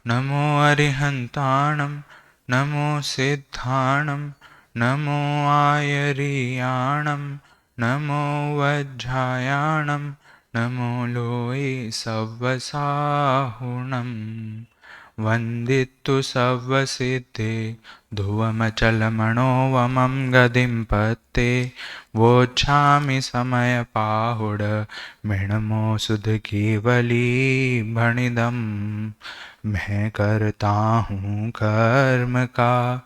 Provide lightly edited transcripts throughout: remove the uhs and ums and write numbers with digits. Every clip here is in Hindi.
नमो अरिहन्ताणं नमो सिद्धाणं नमो आयर्याणं नमो वज्रायाणं नमो लोये सव्वसाहुणम् वन्दितु सव्वसिद्धे ध्रुवमचलमणोवमं गदिं पत्ते वोच्छामि समयपाहुड मृणमो सुध केवली भणिदम् मैं करता हूँ कर्म का,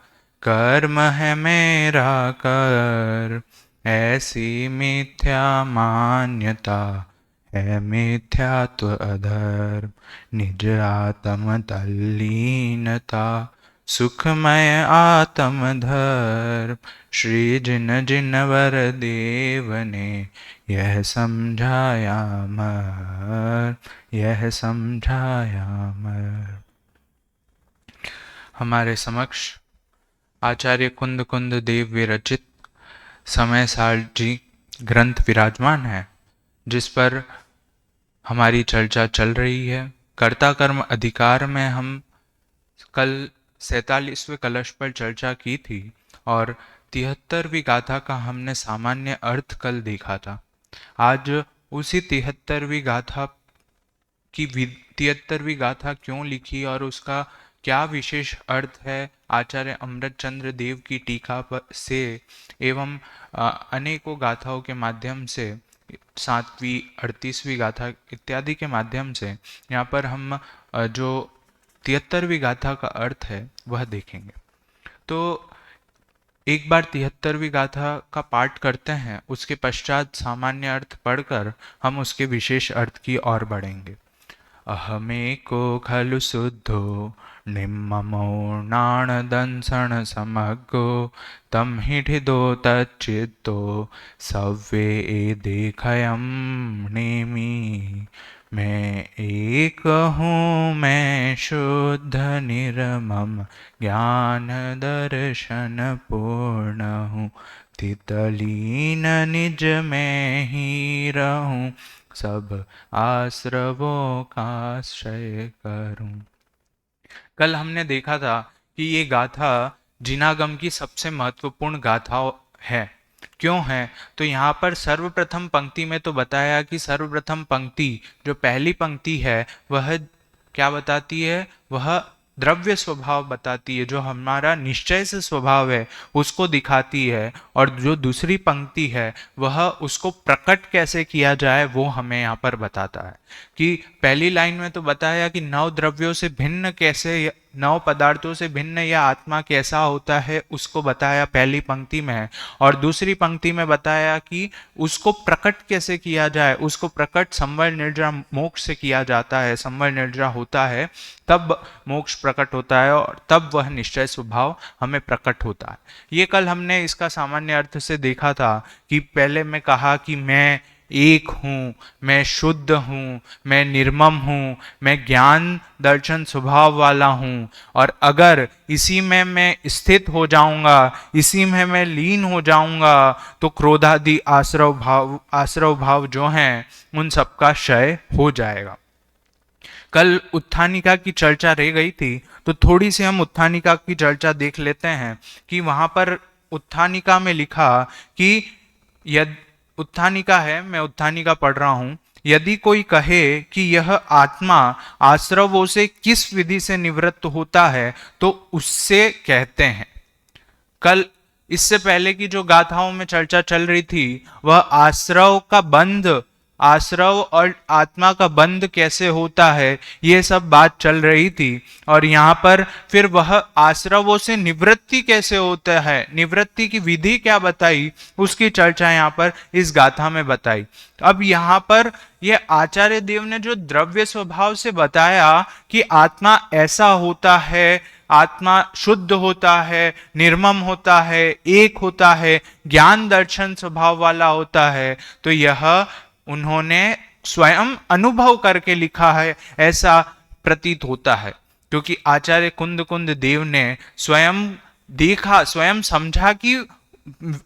कर्म है मेरा कर, ऐसी मिथ्या मान्यता है मिथ्यात्व अधर्म। निज आत्म तल्लीनता सुखमय आत्म धर्म। श्री जिन जिन वर देव ने यह समझाया मर, यह समझाया मर। हमारे समक्ष आचार्य कुंद कुंद देव विरचित समय सार जी ग्रंथ विराजमान है, जिस पर हमारी चर्चा चल रही है। कर्ता कर्म अधिकार में हम कल 47वें कलश पर चर्चा की थी और 73वीं गाथा का हमने सामान्य अर्थ कल देखा था। आज उसी 73वीं गाथा की 73वीं गाथा क्यों लिखी और उसका क्या विशेष अर्थ है, आचार्य अमृतचंद्र देव की टीका से एवं अनेकों गाथाओं के माध्यम से, 7वीं 38वीं गाथा इत्यादि के माध्यम से यहाँ पर हम जो 73वीं गाथा का अर्थ है वह देखेंगे। तो एक बार 73वीं गाथा का पाठ करते हैं, उसके पश्चात सामान्य अर्थ पढ़कर हम उसके विशेष अर्थ की ओर बढ़ेंगे। अहमेको खलु शुद्धो निम्ममो नाणदंसण समग्गो तं हिडिदो तच्चित्तो सव्वे ए देखयं नेमि। मैं एक हूँ, मैं शुद्ध निर्मम ज्ञान दर्शन पूर्ण हूँ। तितलीन निज में ही रहूं, सब आश्रवों का आश्रय करूं। कल हमने देखा था कि ये गाथा जिनागम की सबसे महत्वपूर्ण गाथा है। क्यों है? तो यहाँ पर सर्वप्रथम पंक्ति में तो बताया कि सर्वप्रथम पंक्ति जो पहली पंक्ति है वह क्या बताती है? वह द्रव्य स्वभाव बताती है, जो हमारा निश्चय से स्वभाव है उसको दिखाती है। और जो दूसरी पंक्ति है वह उसको प्रकट कैसे किया जाए वो हमें यहाँ पर बताता है। कि पहली लाइन में तो बताया कि नौ द्रव्यों से भिन्न कैसे, नौ पदार्थों से भिन्न यह आत्मा कैसा होता है उसको बताया पहली पंक्ति में। और दूसरी पंक्ति में बताया कि उसको प्रकट कैसे किया जाए। उसको प्रकट संवर निर्जरा मोक्ष से किया जाता है। संवर निर्जरा होता है तब मोक्ष प्रकट होता है और तब वह निश्चय स्वभाव हमें प्रकट होता है। ये कल हमने इसका सामान्य अर्थ से देखा था कि पहले मैं कहा कि मैं एक हूँ, मैं शुद्ध हूँ, मैं निर्मम हूँ, मैं ज्ञान दर्शन स्वभाव वाला हूँ। और अगर इसी में मैं स्थित हो जाऊंगा, इसी में मैं लीन हो जाऊंगा, तो क्रोधादि आश्रव भाव जो हैं उन सबका क्षय हो जाएगा। कल उत्थानिका की चर्चा रह गई थी, तो थोड़ी सी हम उत्थानिका की चर्चा देख लेते हैं कि वहां पर उत्थानिका में लिखा कि यदि उत्थानिका है, मैं उत्थानिका पढ़ रहा हूं। यदि कोई कहे कि यह आत्मा आश्रवों से किस विधि से निवृत्त होता है, तो उससे कहते हैं। कल इससे पहले की जो गाथाओं में चर्चा चल रही थी वह आश्रव का बंध, आश्रव और आत्मा का बंध कैसे होता है ये सब बात चल रही थी। और यहाँ पर फिर वह आश्रवों से निवृत्ति कैसे होता है, निवृत्ति की विधि क्या बताई, उसकी चर्चा यहाँ पर इस गाथा में बताई। अब यहाँ पर ये आचार्य देव ने जो द्रव्य स्वभाव से बताया कि आत्मा ऐसा होता है, आत्मा शुद्ध होता है, निर्मम होता है, एक होता है, ज्ञान दर्शन स्वभाव वाला होता है, तो यह उन्होंने स्वयं अनुभव करके लिखा है ऐसा प्रतीत होता है। क्योंकि आचार्य कुंद कुंद देव ने स्वयं देखा, स्वयं समझा कि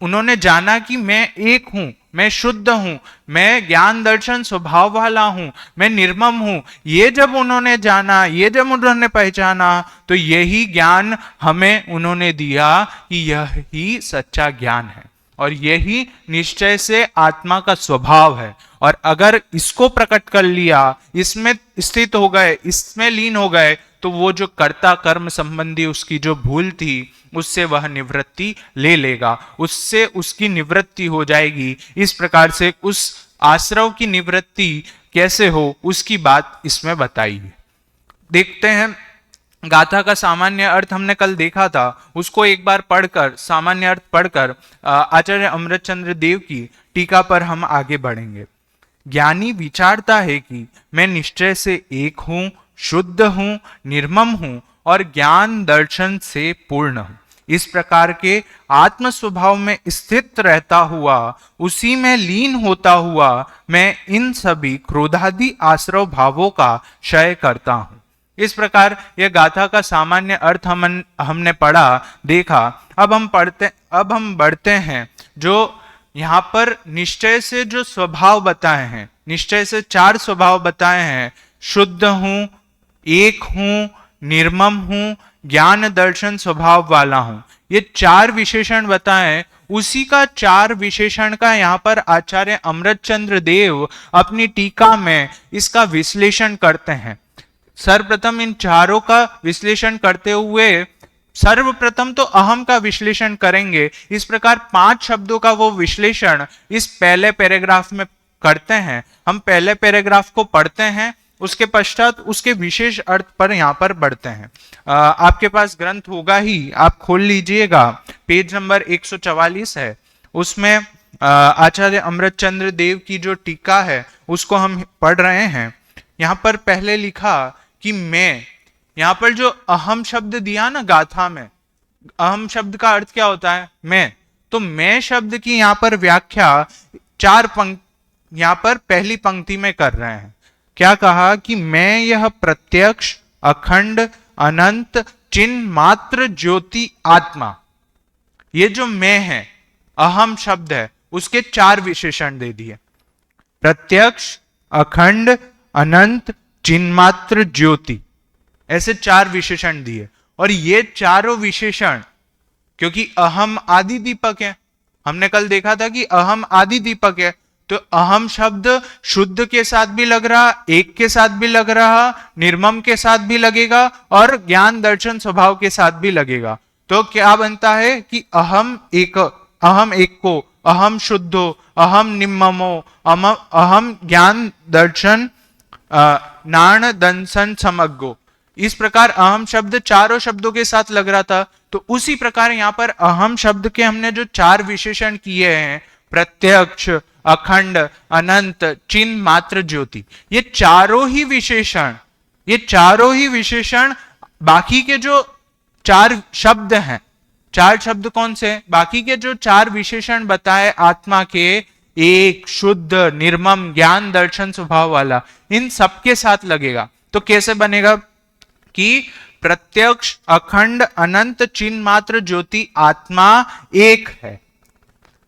उन्होंने जाना कि मैं एक हूं, मैं शुद्ध हूं, मैं ज्ञान दर्शन स्वभाव वाला हूं, मैं निर्मम हूं। ये जब उन्होंने जाना, ये जब उन्होंने पहचाना, तो यही ज्ञान हमें उन्होंने दिया कि यह ही सच्चा ज्ञान है और यही निश्चय से आत्मा का स्वभाव है। और अगर इसको प्रकट कर लिया, इसमें स्थित हो गए, इसमें लीन हो गए, तो वो जो कर्ता कर्म संबंधी उसकी जो भूल थी, उससे वह निवृत्ति ले लेगा, उससे उसकी निवृत्ति हो जाएगी। इस प्रकार से उस आश्रव की निवृत्ति कैसे हो, उसकी बात इसमें बताई है। देखते हैं, गाथा का सामान्य अर्थ हमने कल देखा था, उसको एक बार पढ़कर, सामान्य अर्थ पढ़कर आचार्य अमृतचंद्र देव की टीका पर हम आगे बढ़ेंगे। ज्ञानी विचारता है कि मैं निश्चय से एक हूं, शुद्ध हूं, निर्मम हूं और ज्ञान दर्शन से पूर्ण हूं। इस प्रकार के आत्म स्वभाव में स्थित रहता हुआ, उसी में लीन होता हुआ, मैं इन सभी क्रोधादि आश्रव भावों का क्षय करता हूं। इस प्रकार यह गाथा का सामान्य अर्थ हमने पढ़ा, देखा। अब हम बढ़ते हैं। जो यहाँ पर निश्चय से जो स्वभाव बताए हैं, निश्चय से 4 स्वभाव बताए हैं, शुद्ध हूं, एक हूं, निर्मम हूं, ज्ञान दर्शन स्वभाव वाला हूं, ये 4 विशेषण बताए। उसी का 4 विशेषण का यहाँ पर आचार्य अमृतचंद्र देव अपनी टीका में इसका विश्लेषण करते हैं। सर्वप्रथम इन चारों का विश्लेषण करते हुए सर्वप्रथम तो अहम का विश्लेषण करेंगे। इस प्रकार 5 शब्दों का वो विश्लेषण इस पहले पैराग्राफ में करते हैं। हम पहले पैराग्राफ को पढ़ते हैं, उसके पश्चात उसके विशेष अर्थ पर यहाँ पर बढ़ते हैं। आपके पास ग्रंथ होगा ही, आप खोल लीजिएगा, पेज नंबर 144 है। उसमें आचार्य अमृतचंद्र देव की जो टीका है उसको हम पढ़ रहे हैं। यहाँ पर पहले लिखा कि मैं, यहाँ पर जो अहम शब्द दिया ना गाथा में, अहम शब्द का अर्थ क्या होता है? मैं। तो मैं शब्द की यहाँ पर व्याख्या 4 पंक्ति, यहाँ पर पहली पंक्ति में कर रहे हैं। क्या कहा कि मैं यह प्रत्यक्ष, अखंड, अनंत, चिन्ह मात्र ज्योति आत्मा, ये जो मैं है, अहम शब्द है, उसके 4 विशेषण दे दिए। प्रत्यक्ष, अखंड, अनंत, चिन्ह मात्र, ज्योति, ऐसे 4 विशेषण दिए। और ये चारों विशेषण, क्योंकि अहम आदि दीपक है, हमने कल देखा था कि अहम आदि दीपक है, तो अहम शब्द शुद्ध के साथ भी लग रहा, एक के साथ भी लग रहा, निर्मम के साथ भी लगेगा और ज्ञान दर्शन स्वभाव के साथ भी लगेगा। तो क्या बनता है कि अहम एक को, अहम शुद्धो, अहम निम्ममो, अहम ज्ञान दर्शन नाण दंसन समग्गो। इस प्रकार अहम शब्द चारों शब्दों के साथ लग रहा था। तो उसी प्रकार यहाँ पर अहम शब्द के हमने जो 4 विशेषण किए हैं, प्रत्यक्ष, अखंड, अनंत, चिन्ह मात्र, ज्योति, ये चारों ही विशेषण बाकी के जो 4 शब्द हैं, 4 शब्द कौन से? बाकी के जो 4 विशेषण बताए आत्मा के, एक, शुद्ध, निर्मम, ज्ञान दर्शन स्वभाव वाला, इन सबके साथ लगेगा। तो कैसे बनेगा कि प्रत्यक्ष, अखंड, अनंत, चिन्ह मात्र, ज्योति आत्मा एक है।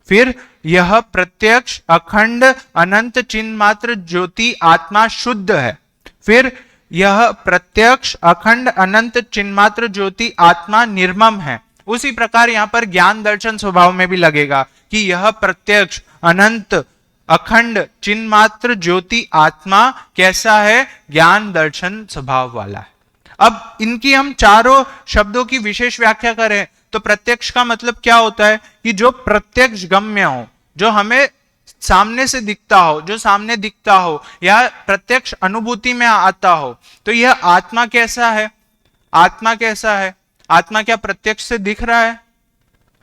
फिर यह प्रत्यक्ष, अखंड, अनंत, चिन्ह मात्र, ज्योति आत्मा शुद्ध है। फिर यह प्रत्यक्ष, अखंड, अनंत, चिन्ह मात्र, ज्योति आत्मा निर्मम है। उसी प्रकार यहां पर ज्ञान दर्शन स्वभाव में भी लगेगा कि यह प्रत्यक्ष, अनंत, अखंड, चिन्ह मात्र, ज्योति आत्मा कैसा है? ज्ञान दर्शन स्वभाव वाला है। अब इनकी हम चारों शब्दों की विशेष व्याख्या करें तो प्रत्यक्ष का मतलब क्या होता है कि जो प्रत्यक्ष गम्य हो, जो हमें सामने से दिखता हो, जो सामने दिखता हो या प्रत्यक्ष अनुभूति में आता हो। तो यह आत्मा कैसा है? आत्मा कैसा है? आत्मा क्या प्रत्यक्ष से दिख रहा है?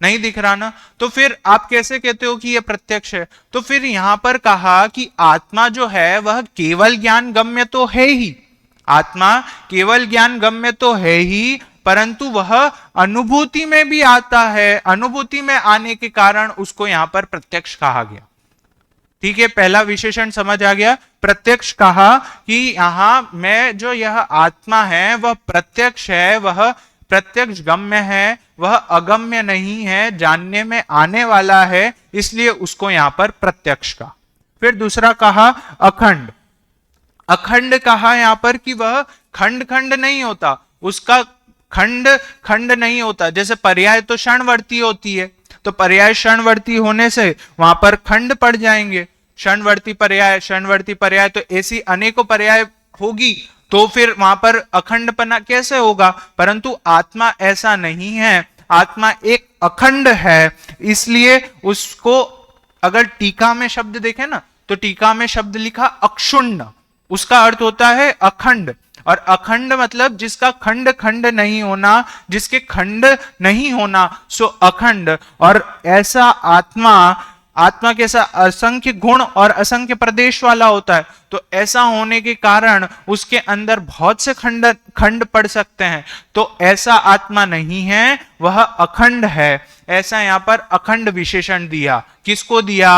नहीं दिख रहा ना। तो फिर आप कैसे कहते हो कि यह प्रत्यक्ष है? तो फिर यहां पर कहा कि आत्मा जो है वह केवल ज्ञान गम्य तो है ही, आत्मा केवल ज्ञान गम्य तो है ही, परंतु वह अनुभूति में भी आता है। अनुभूति में आने के कारण उसको यहां पर प्रत्यक्ष कहा गया। ठीक है, पहला विशेषण समझ आ गया। प्रत्यक्ष कहा कि यहां में जो यह आत्मा है वह प्रत्यक्ष है, वह प्रत्यक्ष गम्य है, वह अगम्य नहीं है, जानने में आने वाला है, इसलिए उसको यहां पर प्रत्यक्ष कहा। फिर दूसरा कहा अखंड। अखंड कहा यहां पर कि वह खंड खंड नहीं होता, उसका खंड खंड नहीं होता। जैसे पर्याय तो क्षणवर्ती होती है, तो पर्याय क्षणवर्ती होने से वहां पर खंड पड़ जाएंगे। क्षणवर्ती पर्याय तो ऐसी अनेकों पर्याय होगी, तो फिर वहां पर अखंडपना कैसे होगा। परंतु आत्मा ऐसा नहीं है, आत्मा एक अखंड है, इसलिए उसको अगर टीका में शब्द देखें ना, तो टीका में शब्द लिखा अक्षुण्ण, उसका अर्थ होता है अखंड। और अखंड मतलब जिसका खंड खंड नहीं होना, जिसके खंड नहीं होना, सो अखंड। और ऐसा आत्मा, आत्मा कैसा असंख्य गुण और असंख्य प्रदेश वाला होता है, तो ऐसा होने के कारण उसके अंदर बहुत से खंड पड़ सकते हैं। तो ऐसा आत्मा नहीं है, वह अखंड है। ऐसा यहां पर अखंड विशेषण दिया। किसको दिया?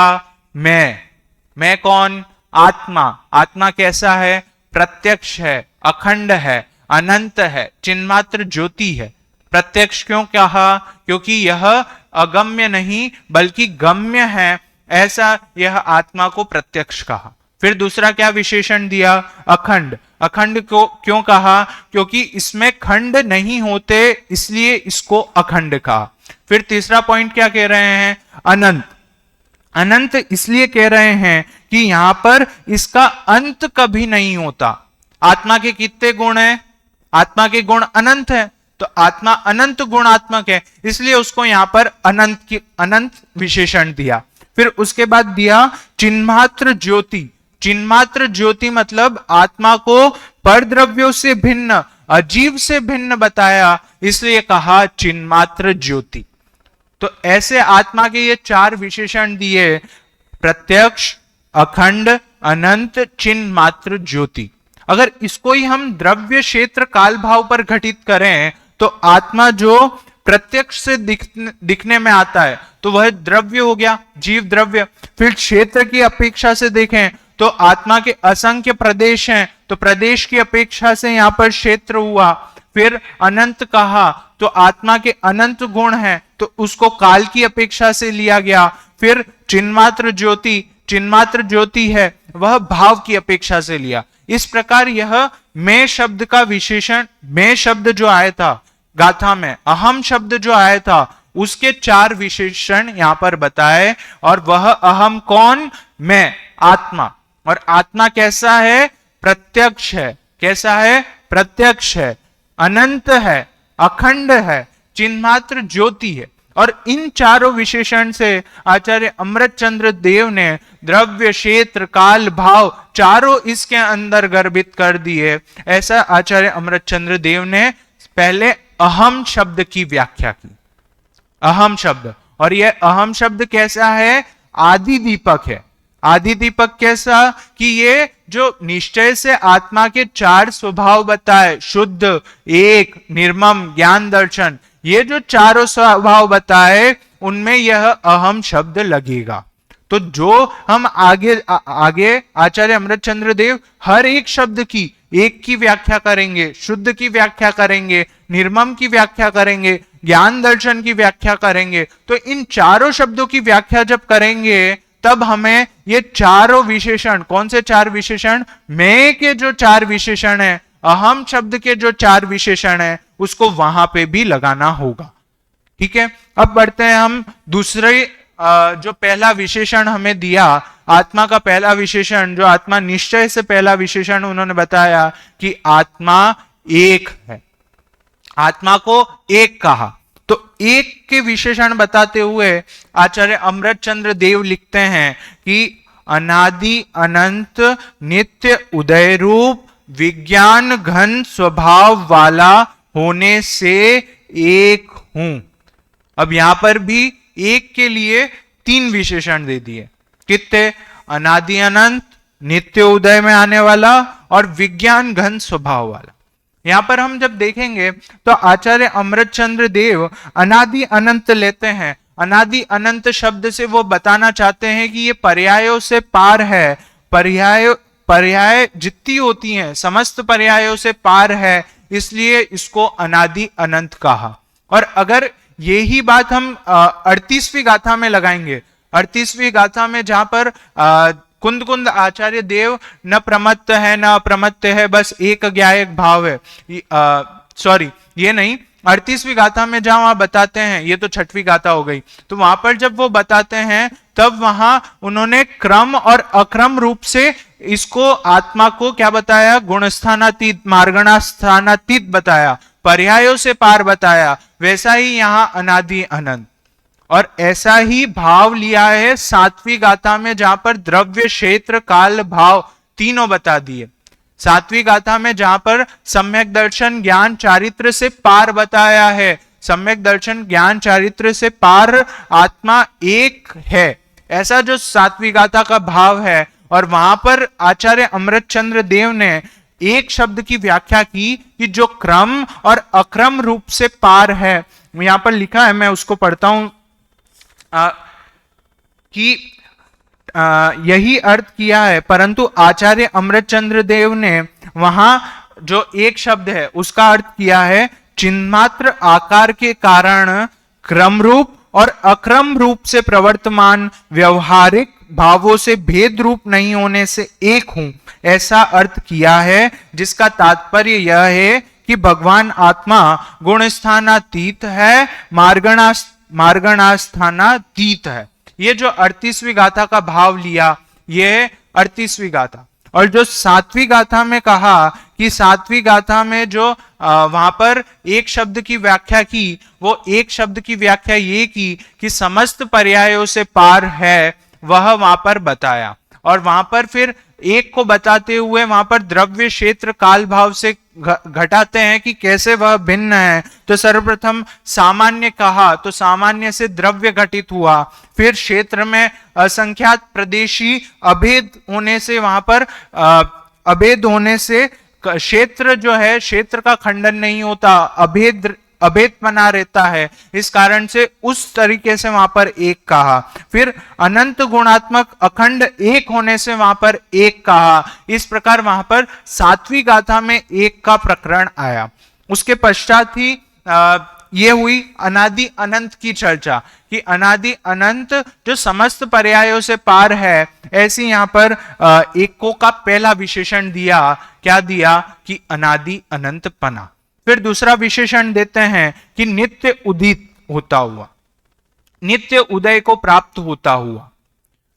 मैं कौन? आत्मा। आत्मा कैसा है? प्रत्यक्ष है, अखंड है, अनंत है, चिन्मात्र ज्योति है। प्रत्यक्ष क्यों कहा? क्योंकि यह अगम्य नहीं बल्कि गम्य है, ऐसा यह आत्मा को प्रत्यक्ष कहा। फिर दूसरा क्या विशेषण दिया? अखंड। अखंड को क्यों कहा? क्योंकि इसमें खंड नहीं होते, इसलिए इसको अखंड कहा। फिर तीसरा पॉइंट क्या कह रहे हैं? अनंत। अनंत इसलिए कह रहे हैं कि यहां पर इसका अंत कभी नहीं होता। आत्मा के कितने गुण हैं? आत्मा के गुण अनंत है, तो आत्मा अनंत गुणात्मक है, इसलिए उसको यहां पर अनंत विशेषण दिया। फिर उसके बाद दिया चिन्मात्र ज्योति। चिन्मात्र ज्योति मतलब आत्मा को परद्रव्यों से भिन्न, अजीव से भिन्न बताया, इसलिए कहा चिन्मात्र ज्योति। तो ऐसे आत्मा के ये चार विशेषण दिए: प्रत्यक्ष, अखंड, अनंत, चिन्ह मात्र, ज्योति। अगर इसको ही हम द्रव्य क्षेत्र काल भाव पर घटित करें, तो आत्मा जो प्रत्यक्ष से दिखने में आता है, तो वह द्रव्य हो गया, जीव द्रव्य। फिर क्षेत्र की अपेक्षा से देखें तो आत्मा के असंख्य प्रदेश हैं, तो प्रदेश की अपेक्षा से यहां पर क्षेत्र हुआ। फिर अनंत कहा तो आत्मा के अनंत गुण हैं, तो उसको काल की अपेक्षा से लिया गया। फिर चिन्मात्र ज्योति, चिन्मात्र ज्योति है, वह भाव की अपेक्षा से लिया। इस प्रकार यह मैं शब्द का विशेषण, मैं शब्द जो आया था गाथा में, अहम शब्द जो आया था, उसके चार विशेषण यहां पर बताए। और वह अहम कौन? मैं, आत्मा। और आत्मा कैसा है? प्रत्यक्ष है। कैसा है? प्रत्यक्ष है, अनंत है, अखंड है, चिन्मात्र ज्योति है। और इन चारों विशेषण से आचार्य अमृतचंद्र देव ने द्रव्य, क्षेत्र, काल, भाव चारों इसके अंदर गर्भित कर दिए। ऐसा आचार्य अमृतचंद्र देव ने पहले अहम शब्द की व्याख्या की। अहम शब्द, और यह अहम शब्द कैसा है? आदि दीपक है। आदि दीपक कैसा? कि ये जो निश्चय से आत्मा के चार स्वभाव बताए, शुद्ध, एक, निर्मम, ज्ञान, दर्शन, ये जो चारों स्वभाव बताए, उनमें यह अहम शब्द लगेगा। तो जो हम आगे आचार्य अमृतचंद्र देव हर एक शब्द की, एक की व्याख्या करेंगे, शुद्ध की व्याख्या करेंगे, निर्मम की व्याख्या करेंगे, ज्ञान दर्शन की व्याख्या करेंगे। तो इन चारों शब्दों की व्याख्या जब करेंगे, तब हमें ये चारों विशेषण, कौन से चार विशेषण? मैं के जो चार विशेषण है, अहम शब्द के जो चार विशेषण है, उसको वहां पे भी लगाना होगा। ठीक है, अब बढ़ते हैं हम दूसरे, जो पहला विशेषण हमें दिया, आत्मा का पहला विशेषण, जो आत्मा निश्चय से पहला विशेषण उन्होंने बताया कि आत्मा एक है। आत्मा को एक कहा। तो एक के विशेषण बताते हुए आचार्य अमृतचंद्र देव लिखते हैं कि अनादि अनंत नित्य उदय रूप विज्ञान घन स्वभाव वाला होने से एक हूं। अब यहां पर भी एक के लिए तीन विशेषण दे दिए। कितने? अनादि अनंत, नित्य उदय में आने वाला, और विज्ञान घन स्वभाव वाला। यहां पर हम जब देखेंगे तो आचार्य अमृतचंद्र देव अनादि अनंत लेते हैं। अनादि अनंत शब्द से वो बताना चाहते हैं कि ये पर्यायों से पार है। पर्याय जितनी होती हैं, समस्त पर्यायों से पार है, इसलिए इसको अनादि अनंत कहा। और अगर यही बात हम 38वीं गाथा में लगाएंगे, 38वीं गाथा में जहां पर कुंद कुंद आचार्य देव न प्रमत्त है न अप्रमत्त है, बस एक ज्ञायक भाव है, सॉरी ये नहीं, 38वीं गाथा में जहां वहां बताते हैं, ये तो 6वीं गाथा हो गई, तो वहां पर जब वो बताते हैं तब वहां उन्होंने क्रम और अक्रम रूप से इसको आत्मा को क्या बताया, गुणस्थानातीत मार्गणास्थानातीत बताया, पर्यायों से पार बताया। वैसा ही यहां अनादि अनंत, और ऐसा ही भाव लिया है 7वीं गाथा में, जहां पर द्रव्य क्षेत्र काल भाव तीनों बता दिए। 7वीं गाथा में जहां पर सम्यक दर्शन ज्ञान चारित्र से पार बताया है, सम्यक दर्शन ज्ञान चारित्र से पार आत्मा एक है, ऐसा जो 7वीं गाथा का भाव है। और वहां पर आचार्य अमृतचंद्र देव ने एक शब्द की व्याख्या की कि जो क्रम और अक्रम रूप से पार है, यहां पर लिखा है, मैं उसको पढ़ता हूं कि यही अर्थ किया है, परंतु आचार्य अमृतचंद्र देव ने वहां जो एक शब्द है उसका अर्थ किया है चिन्मात्र आकार के कारण क्रम रूप और अक्रम रूप से प्रवर्तमान व्यवहारिक भावों से भेद रूप नहीं होने से एक हूं, ऐसा अर्थ किया है, जिसका तात्पर्य यह है कि भगवान आत्मा गुणस्थानातीत है, मार्गणास्थानातीत है। ये जो 38वीं गाथा का भाव लिया, ये 38वीं गाथा। और जो 7वीं गाथा में कहा कि 7वीं गाथा में जो वहां पर एक शब्द की व्याख्या की, वो एक शब्द की व्याख्या ये की कि समस्त पर्यायों से पार है, वह वहां पर बताया। और वहां पर फिर एक को बताते हुए वहां पर द्रव्य क्षेत्र काल भाव से घटाते हैं कि कैसे वह भिन्न है। तो सर्वप्रथम सामान्य कहा, तो सामान्य से द्रव्य घटित हुआ, फिर क्षेत्र में असंख्यात प्रदेशी अभेद होने से, वहां पर अभेद होने से क्षेत्र जो है, क्षेत्र का खंडन नहीं होता, अभेद बना रहता है, इस कारण से उस तरीके से वहां पर एक कहा। फिर अनंत गुणात्मक अखंड एक होने से वहां पर एक कहा। इस प्रकार वहां पर 7वीं गाथा में एक का प्रकरण आया। उसके पश्चात ही ये हुई अनादि अनंत की चर्चा कि अनादि अनंत जो समस्त पर्यायों से पार है, ऐसी यहां पर एको का पहला विशेषण दिया। क्या दिया कि अनादि अनंत पना। फिर दूसरा विशेषण देते हैं कि नित्य उदित होता हुआ, नित्य उदय को प्राप्त होता हुआ।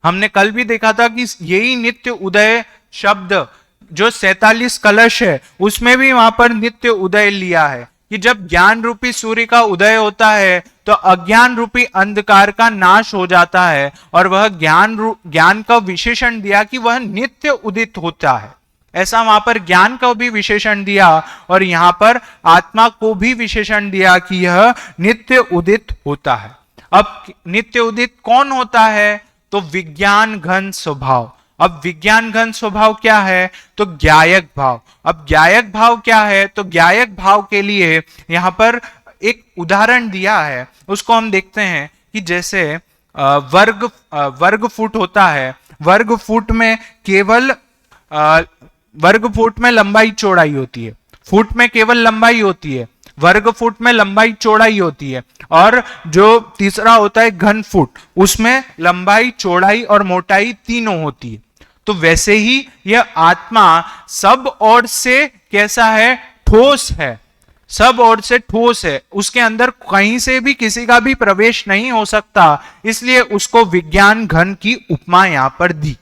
हमने कल भी देखा था कि यही नित्य उदय शब्द जो 47 कलश है, उसमें भी वहां पर नित्य उदय लिया है कि जब ज्ञान रूपी सूर्य का उदय होता है तो अज्ञान रूपी अंधकार का नाश हो जाता है, और वह ज्ञान का विशेषण दिया कि वह नित्य उदित होता है। ऐसा वहां पर ज्ञान को भी विशेषण दिया और यहां पर आत्मा को भी विशेषण दिया कि यह नित्य उदित होता है। अब नित्य उदित कौन होता है? तो विज्ञान घन स्वभाव। अब विज्ञान घन स्वभाव क्या है? तो ज्ञायक भाव। अब ज्ञायक भाव क्या है? तो ज्ञायक भाव के लिए यहां पर एक उदाहरण दिया है, उसको हम देखते हैं कि जैसे वर्ग फुट होता है, वर्ग फुट में केवल वर्ग फुट में लंबाई चौड़ाई होती है, फुट में केवल लंबाई होती है, वर्ग फुट में लंबाई चौड़ाई होती है, और जो तीसरा होता है घन फुट, उसमें लंबाई चौड़ाई और मोटाई तीनों होती है। तो वैसे ही यह आत्मा सब ओर से कैसा है? ठोस है, सब ओर से ठोस है, उसके अंदर कहीं से भी किसी का भी प्रवेश नहीं हो सकता, इसलिए उसको विज्ञान घन की उपमा यहां पर दी।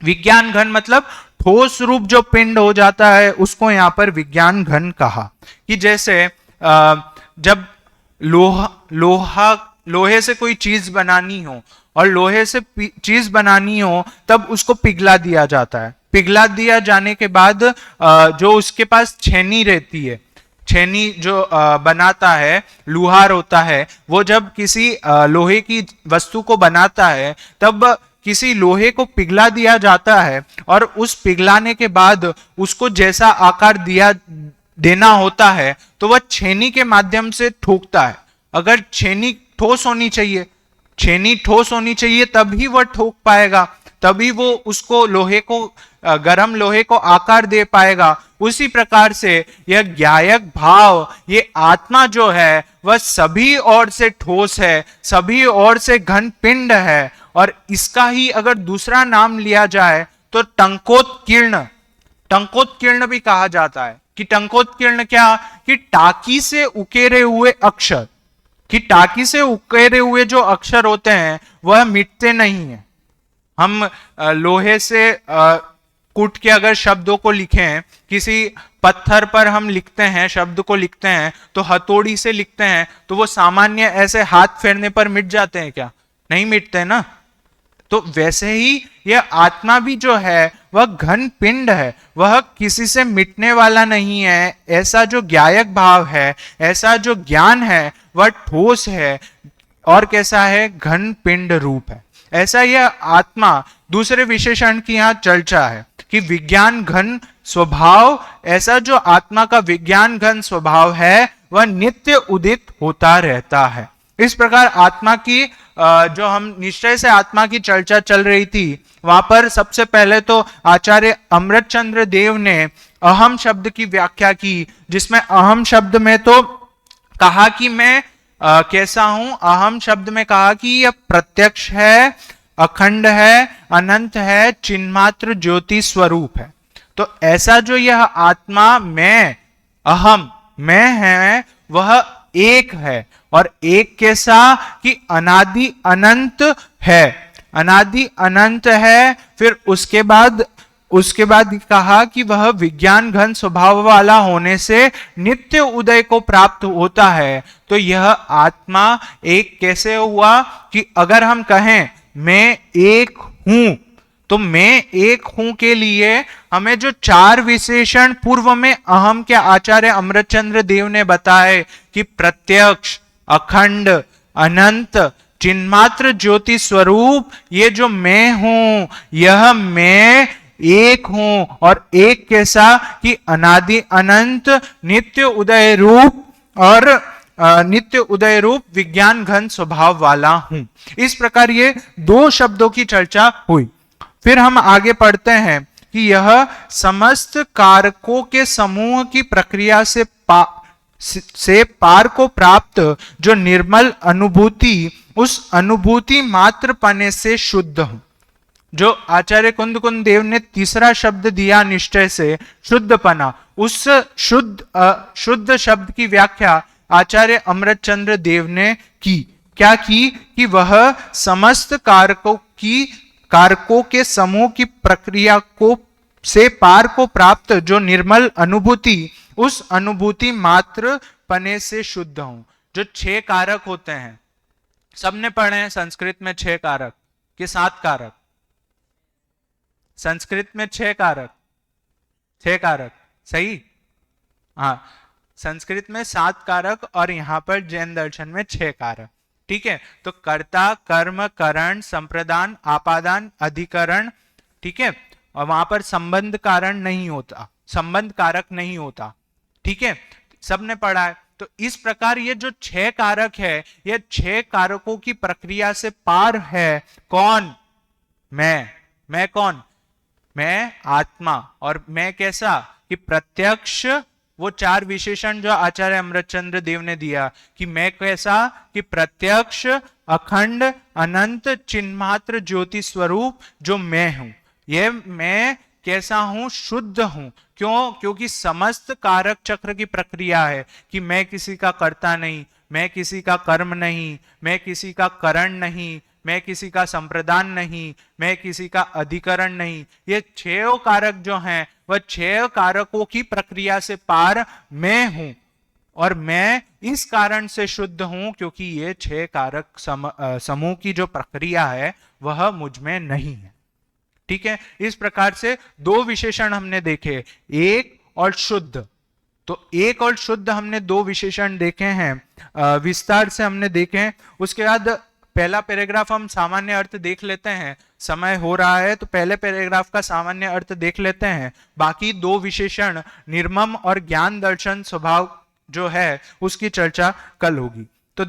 विज्ञान घन मतलब ठोस रूप जो पिंड हो जाता है, उसको यहां पर विज्ञान घन कहा। कि जैसे जब लोहे से कोई चीज बनानी हो और लोहे से चीज बनानी हो, तब उसको पिघला दिया जाता है। पिघला दिया जाने के बाद जो उसके पास छेनी रहती है, छेनी जो बनाता है, लुहार होता है, वो जब किसी लोहे की वस्तु को बनाता है, तब किसी लोहे को पिघला दिया जाता है, और उस पिघलाने के बाद उसको जैसा आकार देना होता है, तो वह छेनी के माध्यम से ठोकता है। अगर छेनी ठोस होनी चाहिए, छेनी ठोस होनी चाहिए, तभी वह ठोक पाएगा, तभी वो उसको लोहे को गर्म लोहे को आकार दे पाएगा, उसी प्रकार से यह ज्ञायक भाव, ये आत्मा जो है वह सभी ओर से ठोस है, सभी ओर से घन पिंड है। और इसका ही अगर दूसरा नाम लिया जाए तो टंकोत्कीर्ण, टंकोत्कीर्ण भी कहा जाता है। कि टंकोत्कीर्ण क्या, कि टाकी से उकेरे हुए अक्षर, कि टाकी से उकेरे हुए जो अक्षर होते हैं वह मिटते नहीं है। हम लोहे से कूट के अगर शब्दों को लिखें, किसी पत्थर पर हम लिखते हैं, शब्द को लिखते हैं, तो हथौड़ी से लिखते हैं तो वो सामान्य ऐसे हाथ फेरने पर मिट जाते हैं क्या? नहीं मिटते ना। तो वैसे ही यह आत्मा भी जो है वह घन पिंड है, वह किसी से मिटने वाला नहीं है। ऐसा जो ज्ञायक भाव है, ऐसा जो ज्ञान है वह ठोस है और कैसा है, घन पिंड रूप है। ऐसा यह आत्मा, दूसरे विशेषण की यहां चर्चा है कि विज्ञान घन स्वभाव, ऐसा जो आत्मा का विज्ञान घन स्वभाव है वह नित्य उदित होता रहता है। इस प्रकार आत्मा की जो हम निश्चय से आत्मा की चर्चा चल रही थी, वहां पर सबसे पहले तो आचार्य अमृतचंद्र देव ने अहम शब्द की व्याख्या की, जिसमें अहम शब्द में तो कहा कि मैं कैसा हूं। अहम शब्द में कहा कि यह प्रत्यक्ष है, अखंड है, अनंत है, चिन्मात्र ज्योति स्वरूप है। तो ऐसा जो यह आत्मा मैं, अहम मैं है, वह एक है। और एक कैसा, कि अनादि अनंत है, अनादि अनंत है। फिर उसके बाद कहा कि वह विज्ञान घन स्वभाव वाला होने से नित्य उदय को प्राप्त होता है। तो यह आत्मा एक कैसे हुआ, कि अगर हम कहें मैं एक हूं, तो मैं एक हूं के लिए हमें जो चार विशेषण पूर्व में अहम के आचार्य अमृतचंद्र देव ने बताए कि प्रत्यक्ष, अखंड, अनंत, चिन्मात्र ज्योति स्वरूप, ये जो मैं हूं, यह मैं एक हूं। और एक कैसा, कि अनादि अनंत, नित्य उदय रूप, और नित्य उदय रूप विज्ञान घन स्वभाव वाला हूं। इस प्रकार ये दो शब्दों की चर्चा हुई। फिर हम आगे पढ़ते हैं कि यह समस्त कारकों के समूह की प्रक्रिया से पार को प्राप्त जो निर्मल अनुभूति, उस अनुभूति मात्र पने से शुद्ध हूं। जो आचार्य कुंद देव ने तीसरा शब्द दिया निश्चय से, शुद्धपना, उस शुद्ध शब्द की व्याख्या आचार्य अमृतचंद्र देव ने की। क्या की, कि वह समस्त कारकों के समूह की प्रक्रिया को से पार को प्राप्त जो निर्मल अनुभूति, उस अनुभूति मात्र पने से शुद्ध हूं। जो 6 कारक होते हैं, सबने पढ़े हैं संस्कृत में 6 कारक कि 7 कारक? संस्कृत में 6 कारक, 6 कारक सही। हाँ, संस्कृत में 7 कारक और यहां पर जैन दर्शन में 6 कारक। ठीक है, तो कर्ता, कर्म, करण, संप्रदान, आपादान, अधिकरण। ठीक है, और वहां पर संबंध कारण नहीं होता, संबंध कारक नहीं होता। ठीक है, सबने पढ़ा है। तो इस प्रकार ये जो 6 कारक है, ये 6 कारकों की प्रक्रिया से पार है। कौन? मैं कौन? मैं आत्मा। और मैं कैसा, कि प्रत्यक्ष, वो 4 विशेषण जो आचार्य अमृतचंद्र देव ने दिया, कि मैं कैसा, कि प्रत्यक्ष, अखंड, अनंत, चिन्मात्र ज्योति स्वरूप जो मैं हूं। ये मैं कैसा हूं? शुद्ध हूं। क्यों? क्योंकि समस्त कारक चक्र की प्रक्रिया है कि मैं किसी का कर्ता नहीं, मैं किसी का कर्म नहीं, मैं किसी का करण नहीं, मैं किसी का संप्रदान नहीं, मैं किसी का अधिकरण नहीं। ये 6 कारक जो हैं वह 6 कारकों की प्रक्रिया से पार मैं हूं। और मैं इस कारण से शुद्ध हूं क्योंकि ये 6 कारक समूह की जो प्रक्रिया है वह मुझ में नहीं है। ठीक है, इस प्रकार से 2 विशेषण हमने देखे, एक और शुद्ध। तो एक और शुद्ध हमने 2 विशेषण देखे हैं, विस्तार से हमने देखे हैं। उसके बाद पहला पैराग्राफ हम सामान्य अर्थ देख लेते हैं, समय हो रहा है तो पहले पैराग्राफ का सामान्य अर्थ देख लेते हैं। बाकी 2 विशेषण निर्मम और ज्ञान दर्शन स्वभाव जो है उसकी चर्चा कल होगी। तो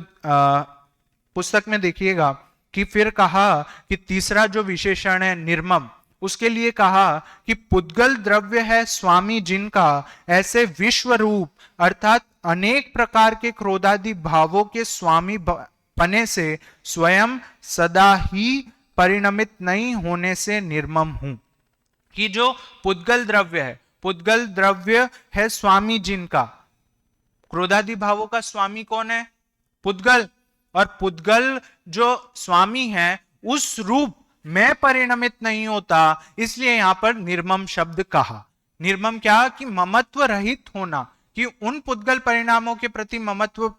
पुस्तक में देखिएगा कि फिर कहा कि तीसरा जो विशेषण है निर्मम, उसके लिए कहा कि पुद्गल द्रव्य है स्वामी जिनका, ऐसे विश्व रूप अर्थात अनेक प्रकार के क्रोधादि भावों के स्वामी पने से स्वयं सदा ही परिणमित नहीं होने से निर्मम हूं। कि जो पुद्गल द्रव्य है, पुद्गल द्रव्य है स्वामी जिनका, क्रोधादि भावों का स्वामी कौन है? पुद्गल। और पुद्गल जो स्वामी है उस रूप में परिणमित नहीं होता, इसलिए यहां पर निर्मम शब्द कहा। निर्मम क्या? कि ममत्व रहित होना, कि उन पुद्गल परिणामों के प्रति ममत्व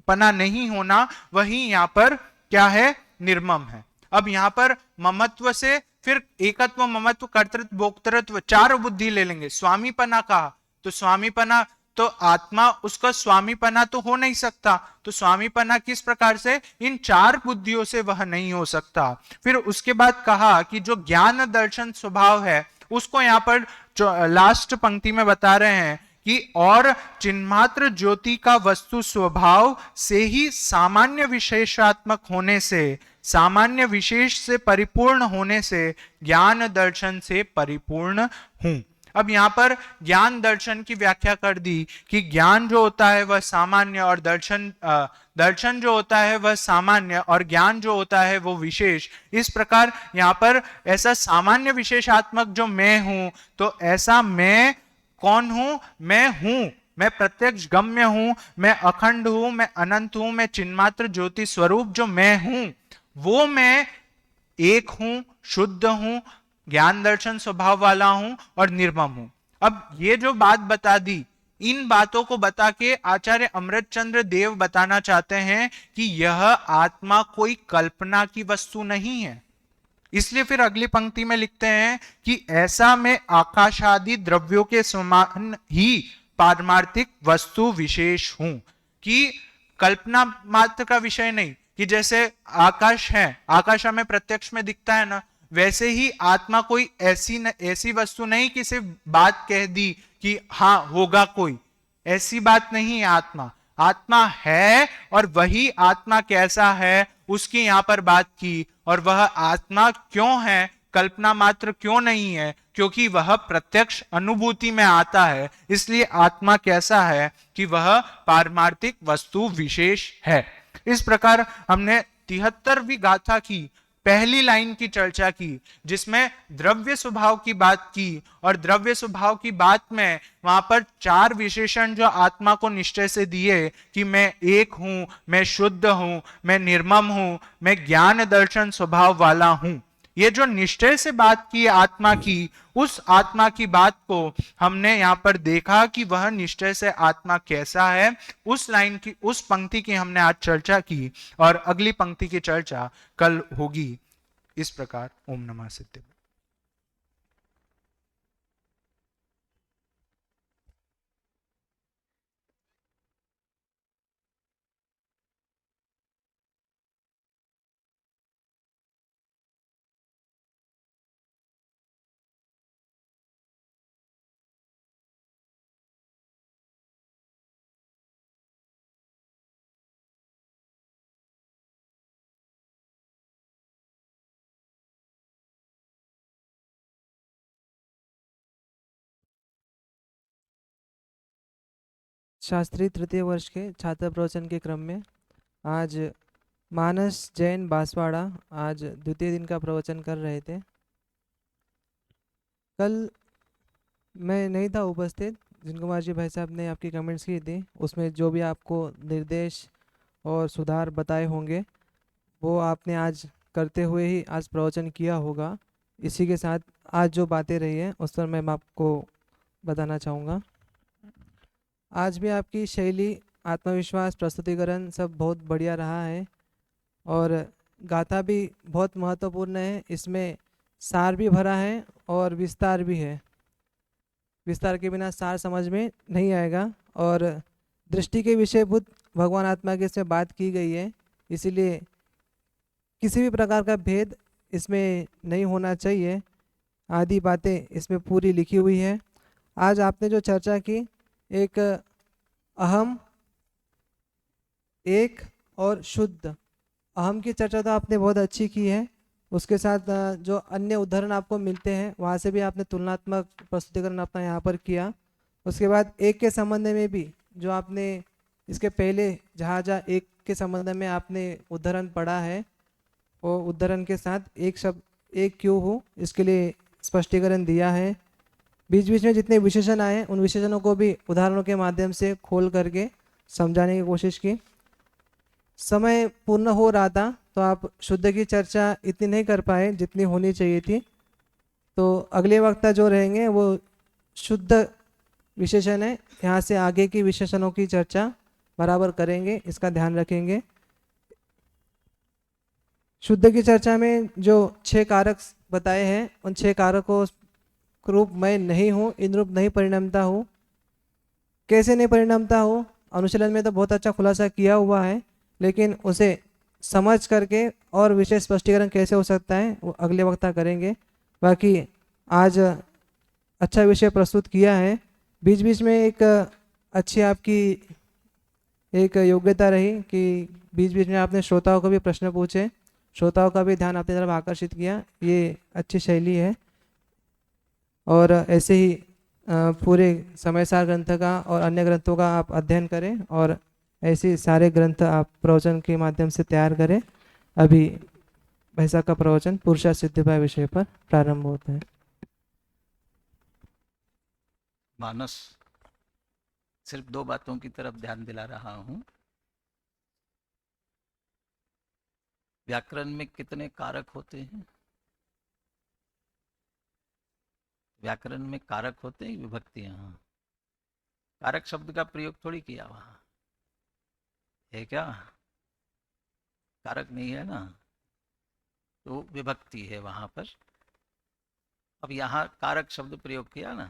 पना नहीं होना, वही यहां पर क्या है? निर्मम है। अब यहां पर ममत्व से फिर एकत्व, ममत्व, कर्तृत्व, भोक्तृत्व चार बुद्धि ले लेंगे। स्वामीपना कहा तो स्वामीपना तो आत्मा, उसका स्वामीपना तो हो नहीं सकता, तो स्वामीपना किस प्रकार से? इन चार बुद्धियों से वह नहीं हो सकता। फिर उसके बाद कहा कि जो ज्ञान दर्शन स्वभाव है उसको यहां पर लास्ट पंक्ति में बता रहे हैं कि और चिन्मात्र ज्योति का वस्तु स्वभाव से ही सामान्य विशेषात्मक होने से, सामान्य विशेष से परिपूर्ण होने से ज्ञान दर्शन से परिपूर्ण हूं। अब यहां पर ज्ञान दर्शन की व्याख्या कर दी कि ज्ञान जो होता है वह सामान्य और दर्शन जो होता है वह सामान्य और ज्ञान जो होता है वो विशेष। इस प्रकार यहां पर ऐसा सामान्य विशेषात्मक जो मैं हूं, तो ऐसा मैं कौन हूं? मैं हूं, मैं प्रत्यक्ष गम्य हूं, मैं अखंड हूं, मैं अनंत हूं, मैं चिन्मात्र ज्योति स्वरूप जो मैं हूं, वो मैं एक हूं, शुद्ध हूं, ज्ञान दर्शन स्वभाव वाला हूं और निर्मम हूं। अब ये जो बात बता दी, इन बातों को बता के आचार्य अमृतचंद्र देव बताना चाहते हैं कि यह आत्मा कोई कल्पना की वस्तु नहीं है। इसलिए फिर अगली पंक्ति में लिखते हैं कि ऐसा में आकाश आदि द्रव्यों के समान ही पारमार्थिक वस्तु विशेष हूं। कि कल्पना मात्र का विषय नहीं, कि जैसे आकाश है, आकाश हमें प्रत्यक्ष में दिखता है ना, वैसे ही आत्मा कोई ऐसी वस्तु नहीं कि सिर्फ बात कह दी कि हाँ होगा कोई, ऐसी बात नहीं है। आत्मा आत्मा है और वही आत्मा कैसा है उसकी यहां पर बात की। और वह आत्मा क्यों है? कल्पना मात्र क्यों नहीं है? क्योंकि वह प्रत्यक्ष अनुभूति में आता है। इसलिए आत्मा कैसा है? कि वह पारमार्थिक वस्तु विशेष है। इस प्रकार हमने 73वीं गाथा की पहली लाइन की चर्चा की, जिसमें द्रव्य स्वभाव की बात की। और द्रव्य स्वभाव की बात में वहां पर चार विशेषण जो आत्मा को निश्चय से दिए कि मैं एक हूं, मैं शुद्ध हूं, मैं निर्मम हूं, मैं ज्ञान दर्शन स्वभाव वाला हूं। ये जो निश्चय से बात की आत्मा की, उस आत्मा की बात को हमने यहां पर देखा कि वह निश्चय से आत्मा कैसा है। उस लाइन की, उस पंक्ति की हमने आज चर्चा की और अगली पंक्ति की चर्चा कल होगी। इस प्रकार ओम नमः सिद्धे। शास्त्री तृतीय वर्ष के छात्र प्रवचन के क्रम में आज मानस जैन बांसवाड़ा आज द्वितीय दिन का प्रवचन कर रहे थे। कल मैं नहीं था उपस्थित, जिन कुमार जी भाई साहब ने आपकी कमेंट्स की थी, उसमें जो भी आपको निर्देश और सुधार बताए होंगे वो आपने आज करते हुए ही आज प्रवचन किया होगा। इसी के साथ आज जो बातें रही हैं उस पर मैं आपको बताना चाहूँगा। आज भी आपकी शैली, आत्मविश्वास, प्रस्तुतिकरण सब बहुत बढ़िया रहा है और गाथा भी बहुत महत्वपूर्ण है। इसमें सार भी भरा है और विस्तार भी है। विस्तार के बिना सार समझ में नहीं आएगा। और दृष्टि के विषयभूत भगवान आत्मा की इसमें बात की गई है, इसीलिए किसी भी प्रकार का भेद इसमें नहीं होना चाहिए। आदि बातें इसमें पूरी लिखी हुई है। आज आपने जो चर्चा की, एक अहम, एक और शुद्ध, अहम की चर्चा तो आपने बहुत अच्छी की है उसके साथ जो अन्य उदाहरण आपको मिलते हैं वहाँ से भी आपने तुलनात्मक प्रस्तुतिकरण अपना यहाँ पर किया। उसके बाद एक के संबंध में भी जो आपने इसके पहले जहाँ जहाँ एक के संबंध में आपने उदाहरण पढ़ा है वो उदाहरण के साथ एक शब्द एक क्यों हो इसके लिए स्पष्टीकरण दिया है। बीच बीच में जितने विशेषण आए उन विशेषणों को भी उदाहरणों के माध्यम से खोल करके समझाने की कोशिश की। समय पूर्ण हो रहा था तो आप शुद्ध की चर्चा इतनी नहीं कर पाए जितनी होनी चाहिए थी, तो अगले वक्ता जो रहेंगे वो शुद्ध विशेषण है, यहाँ से आगे की विशेषणों की चर्चा बराबर करेंगे, इसका ध्यान रखेंगे। शुद्ध की चर्चा में जो 6 कारक बताए हैं उन 6 कारकों के रूप मैं नहीं हूँ, इन रूप नहीं परिणमता हूँ। कैसे नहीं परिणमता हूँ, अनुशीलन में तो बहुत अच्छा खुलासा किया हुआ है, लेकिन उसे समझ करके और विशेष स्पष्टीकरण कैसे हो सकता है वो अगले वक्ता करेंगे। बाकी आज अच्छा विषय प्रस्तुत किया है। बीच बीच में एक अच्छी आपकी एक योग्यता रही कि बीच बीच में आपने श्रोताओं को भी प्रश्न पूछे, श्रोताओं का भी ध्यान अपनी तरफ आकर्षित किया, ये अच्छी शैली है। और ऐसे ही पूरे समयसार ग्रंथ का और अन्य ग्रंथों का आप अध्ययन करें और ऐसे सारे ग्रंथ आप प्रवचन के माध्यम से तैयार करें। अभी भाई साहब का प्रवचन पुरुषा सिद्धिपाय विषय पर प्रारंभ होता है। मानस सिर्फ 2 बातों की तरफ ध्यान दिला रहा हूं। व्याकरण में कितने कारक होते हैं? व्याकरण में कारक होते हैं विभक्तियां। कारक शब्द का प्रयोग थोड़ी किया वहां है क्या? कारक नहीं है ना, तो विभक्ति है वहां पर। अब यहाँ कारक शब्द प्रयोग किया ना,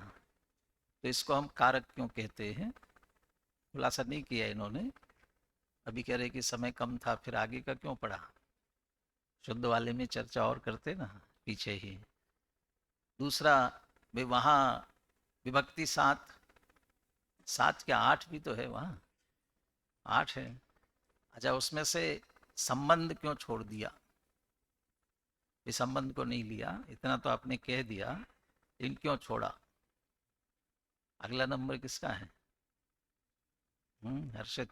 तो इसको हम कारक क्यों कहते हैं खुलासा नहीं किया इन्होंने। अभी कह रहे कि समय कम था, फिर आगे का क्यों पढ़ा? शुद्ध वाले में चर्चा और करते ना पीछे ही। दूसरा वे वहाँ विभक्ति 7 क्या 8 भी तो है वहाँ, 8 है। अच्छा, उसमें से संबंध क्यों छोड़ दिया? इस संबंध को नहीं लिया, इतना तो आपने कह दिया, इन क्यों छोड़ा? अगला नंबर किसका है? हर्षित,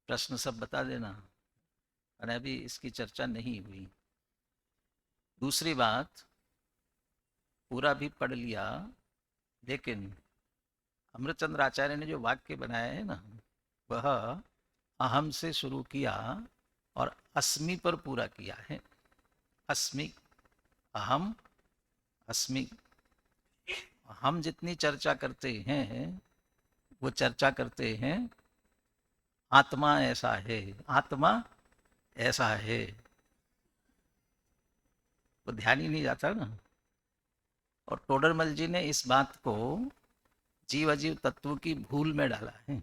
प्रश्न सब बता देना, और अभी इसकी चर्चा नहीं हुई। दूसरी बात, पूरा भी पढ़ लिया, लेकिन अमृतचंद्र आचार्य ने जो वाक्य बनाया है ना, वह अहम से शुरू किया और अस्मि पर पूरा किया है। अस्मि, अहम, अस्मि। हम जितनी चर्चा करते हैं वो चर्चा करते हैं आत्मा ऐसा है, आत्मा ऐसा है, वो ध्यान ही नहीं जाता ना। और टोडरमल जी ने इस बात को जीव अजीव तत्व की भूल में डाला है।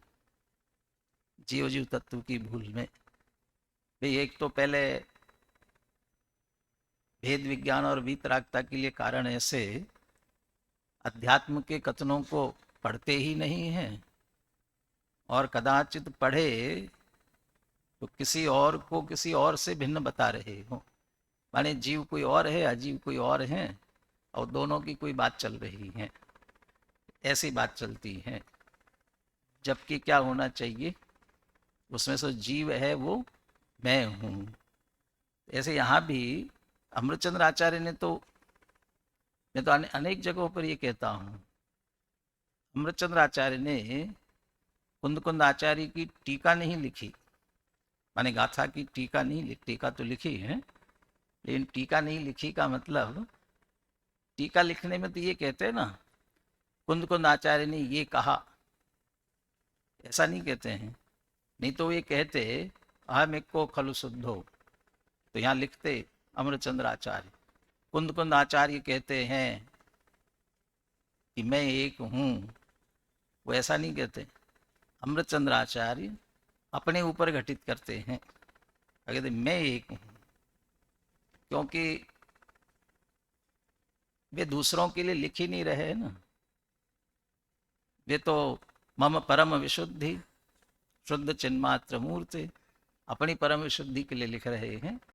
जीव अजीव तत्व की भूल में भाई, एक तो पहले भेद विज्ञान और वीतरागता के लिए कारण ऐसे अध्यात्म के कथनों को पढ़ते ही नहीं हैं, और कदाचित पढ़े तो किसी और को किसी और से भिन्न बता रहे हो। माने जीव कोई और है, अजीव कोई और है, और दोनों की कोई बात चल रही है, ऐसी बात चलती है। जबकि क्या होना चाहिए, उसमें से जीव है वो मैं हूँ। ऐसे यहाँ भी अमृतचंद्र आचार्य ने तो, मैं तो अनेक जगहों पर ये कहता हूँ, अमृतचंद्र आचार्य ने कुंद कुंद आचार्य की टीका नहीं लिखी, माने गाथा की टीका नहीं लिखी। टीका तो लिखी है, लेकिन टीका नहीं लिखी का मतलब, टीका लिखने में तो ये कहते हैं ना कुंद कुंद आचार्य ने ये कहा, ऐसा नहीं कहते हैं। नहीं तो ये कहते अहम एको खलु शुद्धो, तो यहाँ लिखते अमृतचंद्र आचार्य। कुंद कुंद आचार्य कहते हैं कि मैं एक हूँ, वो ऐसा नहीं कहते। अमृतचंद्र आचार्य अपने ऊपर घटित करते हैं, कहते मैं एक हूँ, क्योंकि वे दूसरों के लिए लिख ही नहीं रहे हैं ना। वे तो मम परम विशुद्धि शुद्ध चिन्मात्र मूर्ति, अपनी परम विशुद्धि के लिए लिख रहे हैं।